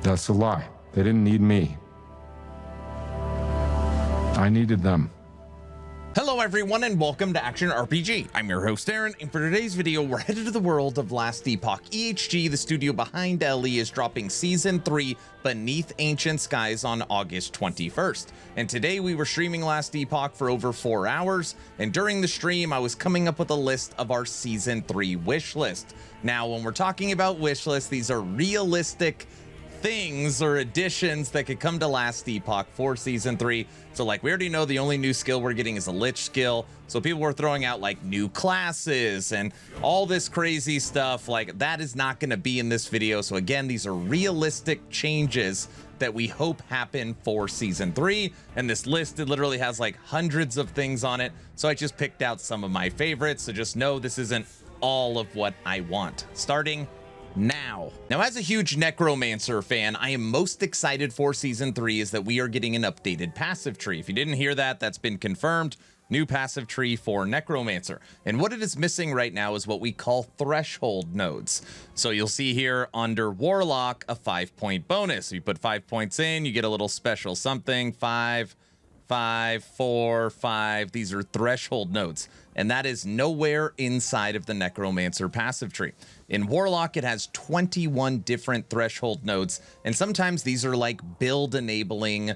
That's a lie. They didn't need me. I needed them. Hello everyone and welcome to Action RPG. I'm your host Aaron, and for today's video we're headed to the world of Last Epoch. EHG, the studio behind LE, is dropping Season 3 Beneath Ancient Skies on August 21st. And today we were streaming Last Epoch for over 4 hours, and during the stream I was coming up with a list of our Season 3 wish list. Now when we're talking about wish lists, these are realistic things or additions that could come to Last Epoch for Season 3. So like we already know the only new skill we're getting is a Lich skill. So people were throwing out like new classes and all this crazy stuff. Like that is not going to be in this video. So again, these are realistic changes that we hope happen for Season 3. And this list, it literally has like hundreds of things on it. So I just picked out some of my favorites. So just know this isn't all of what I want. Starting now, as a huge Necromancer fan, I am most excited for Season 3 is that we are getting an updated passive tree. If you didn't hear that, that's been confirmed. New passive tree for Necromancer. And what it is missing right now is what we call threshold nodes. So you'll see here under Warlock, a 5-point bonus. You put 5 points in, you get a little special something, 5, 5, 4, 5. These are threshold nodes, and that is nowhere inside of the Necromancer passive tree. In Warlock, it has 21 different threshold nodes, and sometimes these are like build enabling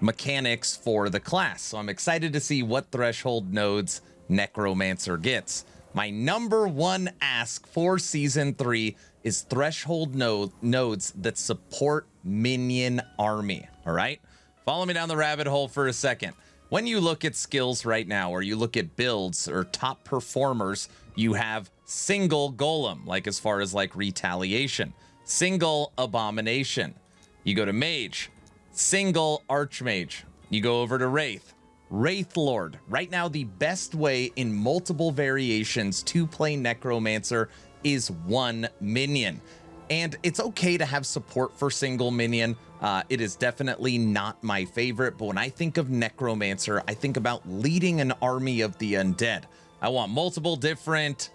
mechanics for the class. So I'm excited to see what threshold nodes Necromancer gets. My number one ask for Season 3 is threshold nodes that support minion army. All right, follow me down the rabbit hole for a second. When you look at skills right now, or you look at builds or top performers, you have single golem, like as far as like retaliation, single abomination. You go to mage, single archmage. You go over to wraith, wraith lord. Right now, the best way in multiple variations to play Necromancer is one minion. And it's okay to have support for single minion. It is definitely not my favorite, but when I think of Necromancer, I think about leading an army of the undead. I want multiple different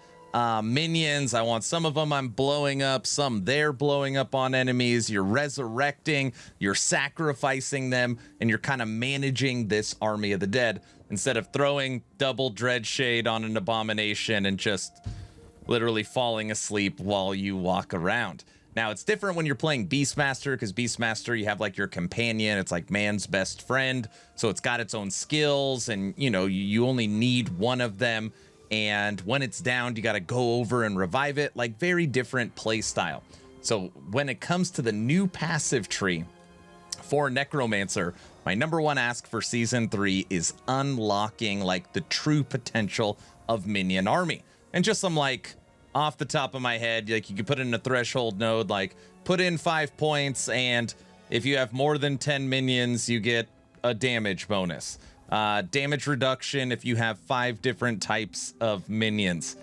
minions. I want some of them I'm blowing up, some they're blowing up on enemies. You're resurrecting, you're sacrificing them, and you're kind of managing this army of the dead instead of throwing double dread shade on an abomination and just literally falling asleep while you walk around. Now, it's different when you're playing Beastmaster, because Beastmaster, you have like your companion. It's like man's best friend. So it's got its own skills, and you know, you only need one of them. And when it's down, you got to go over and revive it. Like very different play style. So when it comes to the new passive tree for Necromancer, my number one ask for Season 3 is unlocking like the true potential of minion army. And just some like off the top of my head, like you could put in a threshold node, like put in 5 points, and if you have more than 10 minions, you get a damage bonus. Damage reduction if you have 5 different types of minions.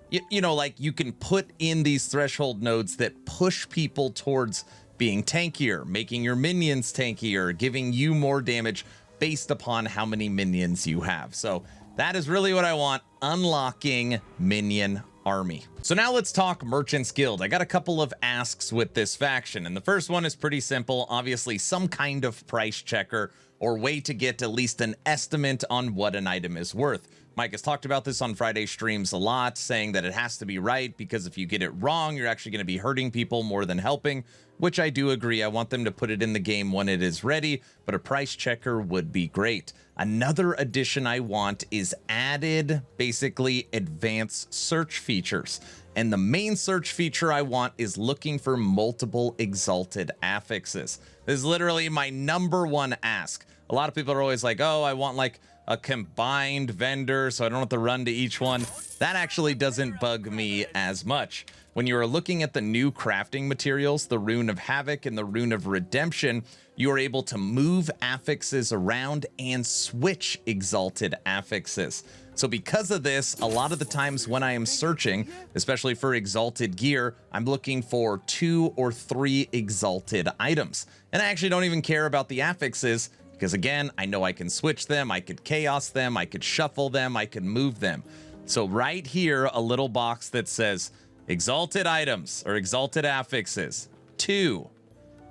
You know, like you can put in these threshold nodes that push people towards being tankier, making your minions tankier, giving you more damage based upon how many minions you have. So that is really what I want, unlocking minion army. So now let's talk Merchant's Guild. I got a couple of asks with this faction, and the first one is pretty simple. Obviously, some kind of price checker or way to get at least an estimate on what an item is worth. Mike has talked about this on Friday streams a lot, saying that it has to be right, because if you get it wrong, you're actually going to be hurting people more than helping, which I do agree. I want them to put it in the game when it is ready, but a price checker would be great. Another addition I want is added, basically, advanced search features. And the main search feature I want is looking for multiple exalted affixes. This is literally my number one ask. A lot of people are always like, oh, I want like a combined vendor so I don't have to run to each one. That actually doesn't bug me as much. When you are looking at the new crafting materials, the Rune of Havoc and the Rune of Redemption, you are able to move affixes around and switch exalted affixes. So because of this, a lot of the times when I am searching, especially for exalted gear, I'm looking for 2 or 3 exalted items. And I actually don't even care about the affixes, because again, I know I can switch them, I could chaos them, I could shuffle them, I could move them. So right here, a little box that says exalted items or exalted affixes, 2,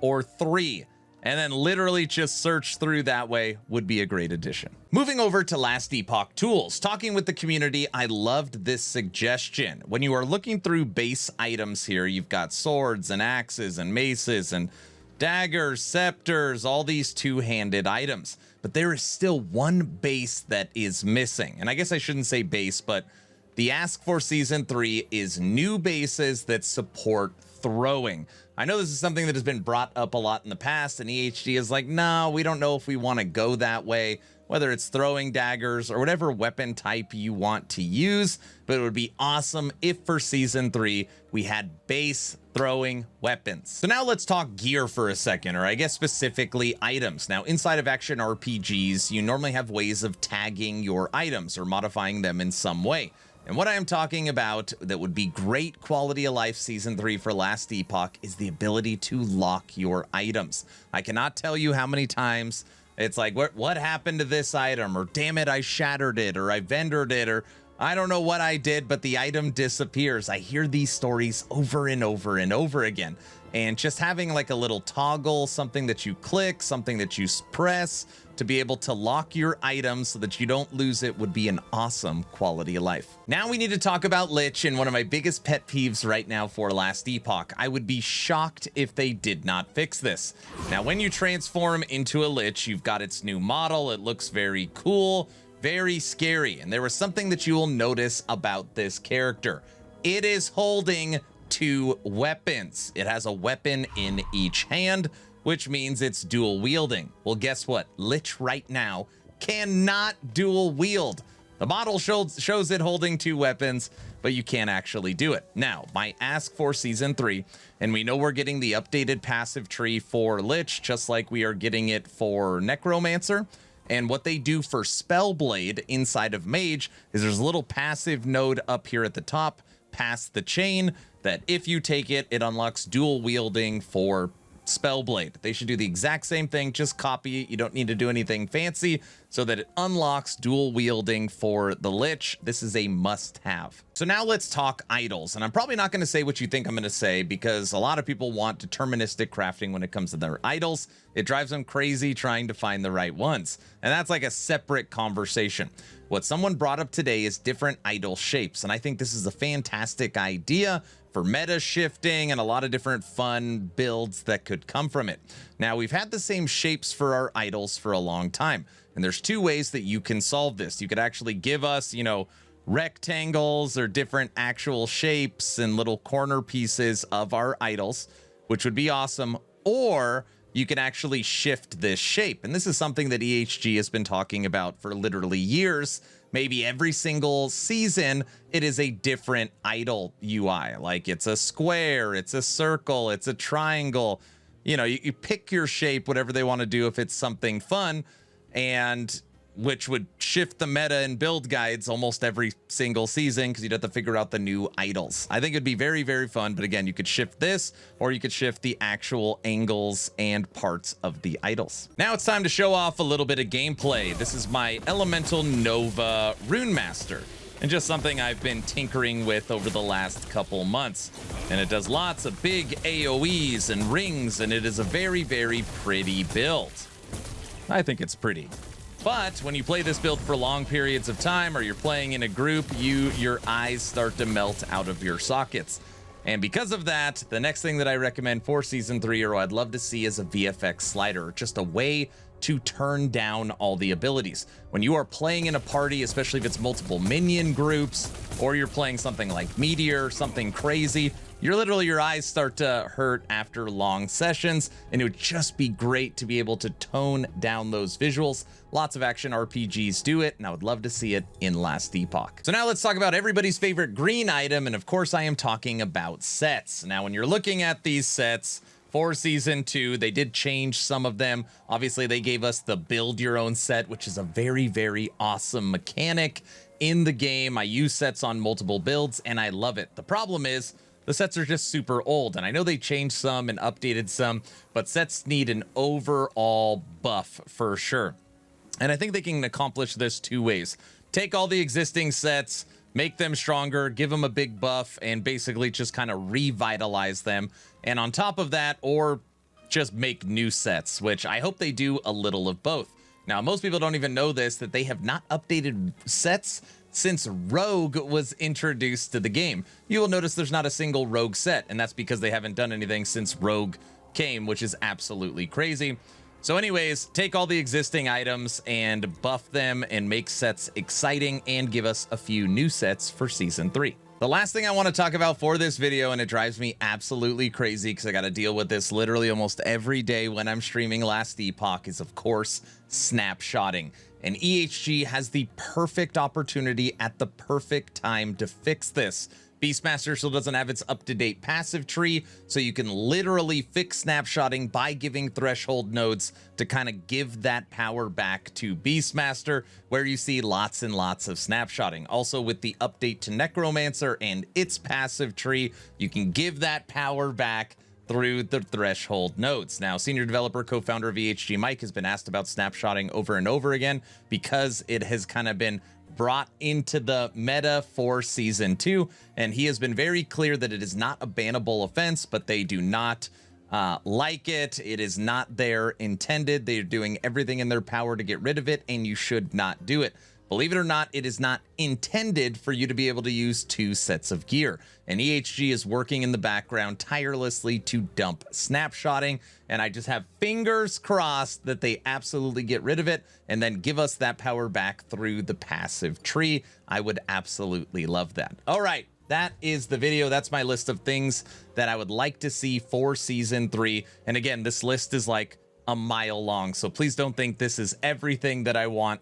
or 3. And then literally just search through that way would be a great addition. Moving over to Last Epoch tools, talking with the community, I loved this suggestion. When you are looking through base items here, you've got swords and axes and maces and daggers, scepters, all these two-handed items. But there is still one base that is missing. And I guess I shouldn't say base, but the ask for Season 3 is new bases that support throwing. I know this is something that has been brought up a lot in the past, and EHD is like, no, we don't know if we want to go that way, whether it's throwing daggers or whatever weapon type you want to use, but it would be awesome if for Season 3 we had base throwing weapons. So now let's talk gear for a second, or I guess specifically items. Now, inside of action RPGs, you normally have ways of tagging your items or modifying them in some way. And what I am talking about that would be great quality of life Season 3 for Last Epoch is the ability to lock your items. I cannot tell you how many times it's like, what happened to this item? Or damn it, I shattered it, or I vendored it, or I don't know what I did, but the item disappears. I hear these stories over and over and over again. And just having like a little toggle, something that you click, something that you press to be able to lock your items so that you don't lose it would be an awesome quality of life. Now we need to talk about Lich, and one of my biggest pet peeves right now for Last Epoch. I would be shocked if they did not fix this. Now, when you transform into a Lich, you've got its new model. It looks very cool, very scary. And there was something that you will notice about this character. It is holding 2 weapons. It has a weapon in each hand, which means it's dual wielding. Well, guess what? Lich right now cannot dual wield. The model shows it holding 2 weapons, but you can't actually do it. Now, my ask for Season 3, and we know we're getting the updated passive tree for Lich, just like we are getting it for Necromancer. And what they do for Spellblade inside of Mage is there's a little passive node up here at the top, past the chain, that if you take it, it unlocks dual wielding for Spellblade. They should do the exact same thing, just copy it. You don't need to do anything fancy so that it unlocks dual wielding for the Lich. This is a must-have. So now let's talk idols. And I'm probably not going to say what you think I'm going to say because a lot of people want deterministic crafting when it comes to their idols. It drives them crazy trying to find the right ones. And that's like a separate conversation. What someone brought up today is different idol shapes. And I think this is a fantastic idea for meta shifting and a lot of different fun builds that could come from it. Now, we've had the same shapes for our idols for a long time, and there's 2 ways that you can solve this. You could actually give us, you know, rectangles or different actual shapes and little corner pieces of our idols, which would be awesome, or you can actually shift this shape. And this is something that EHG has been talking about for literally years. Maybe every single season, it is a different idol UI. Like it's a square, it's a circle, it's a triangle. You know, you pick your shape, whatever they want to do, if it's something fun, and which would shift the meta and build guides almost every single season because you'd have to figure out the new idols. I think it'd be very, very fun. But again, you could shift this or you could shift the actual angles and parts of the idols. Now it's time to show off a little bit of gameplay. This is my Elemental Nova Rune Master, and just something I've been tinkering with over the last couple months. And it does lots of big AoEs and rings, and it is a very, very pretty build. I think it's pretty. But when you play this build for long periods of time or you're playing in a group, your eyes start to melt out of your sockets. And because of that, the next thing that I recommend for Season 3, or I'd love to see, is a VFX slider, just a way to turn down all the abilities. When you are playing in a party, especially if it's multiple minion groups, or you're playing something like Meteor, something crazy, your eyes start to hurt after long sessions, and it would just be great to be able to tone down those visuals. Lots of action RPGs do it, and I would love to see it in Last Epoch. So now let's talk about everybody's favorite green item, and of course I am talking about sets. Now when you're looking at these sets for Season 2, they did change some of them. Obviously they gave us the build your own set, which is a very, very awesome mechanic in the game. I use sets on multiple builds and I love it. The problem is the sets are just super old, and I know they changed some and updated some, but sets need an overall buff for sure. And I think they can accomplish this 2 ways. Take all the existing sets, make them stronger, give them a big buff, and basically just kind of revitalize them. And on top of that, or just make new sets, which I hope they do a little of both. Now, most people don't even know this, that they have not updated sets since Rogue was introduced to the game. You will notice there's not a single Rogue set, and that's because they haven't done anything since Rogue came, which is absolutely crazy. So anyways, take all the existing items and buff them and make sets exciting and give us a few new sets for Season 3. The last thing I want to talk about for this video, and it drives me absolutely crazy because I got to deal with this literally almost every day when I'm streaming Last Epoch, is of course snapshotting. And EHG has the perfect opportunity at the perfect time to fix this. Beastmaster still doesn't have its up-to-date passive tree, so you can literally fix snapshotting by giving threshold nodes to kind of give that power back to Beastmaster, where you see lots and lots of snapshotting. Also, with the update to Necromancer and its passive tree, you can give that power back through the threshold nodes. Now, senior developer, co-founder of EHG, Mike, has been asked about snapshotting over and over again because it has kind of been brought into the meta for Season 2, and he has been very clear that it is not a bannable offense, but they do not like it. It is not their intended. They're doing everything in their power to get rid of it, and you should not do it. Believe it or not, it is not intended for you to be able to use 2 sets of gear. And EHG is working in the background tirelessly to dump snapshotting. And I just have fingers crossed that they absolutely get rid of it and then give us that power back through the passive tree. I would absolutely love that. All right, that is the video. That's my list of things that I would like to see for Season 3. And again, this list is like a mile long, so please don't think this is everything that I want.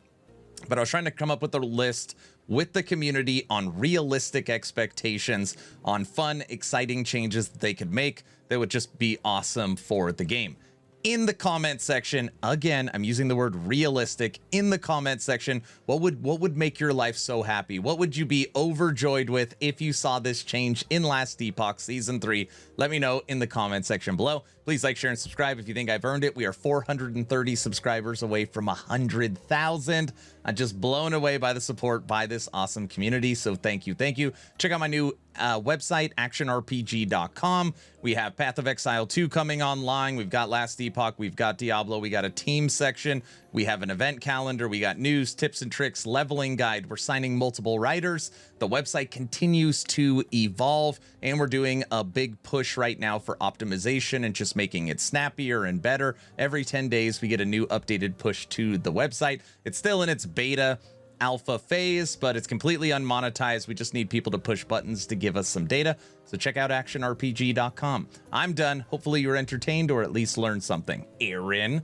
But I was trying to come up with a list with the community on realistic expectations, on fun, exciting changes that they could make that would just be awesome for the game. In the comment section, again, I'm using the word realistic, in the comment section, what would make your life so happy? What would you be overjoyed with if you saw this change in Last Epoch Season 3? Let me know in the comment section below. Please like, share, and subscribe if you think I've earned it. We are 430 subscribers away from 100,000. I'm just blown away by the support by this awesome community, so thank you, thank you. Check out my new website, actionrpg.com. We have Path of Exile 2 coming online. We've got Last Epoch, we've got Diablo, we got a team section, we have an event calendar, we got news, tips and tricks, leveling guide. We're signing multiple writers. The website continues to evolve, and we're doing a big push right now for optimization and just making it snappier and better. Every 10 days, we get a new updated push to the website. It's still in its beta alpha phase, but it's completely unmonetized. We just need people to push buttons to give us some data. So check out actionrpg.com. I'm done. Hopefully you were entertained or at least learned something. Aaron,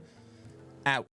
out.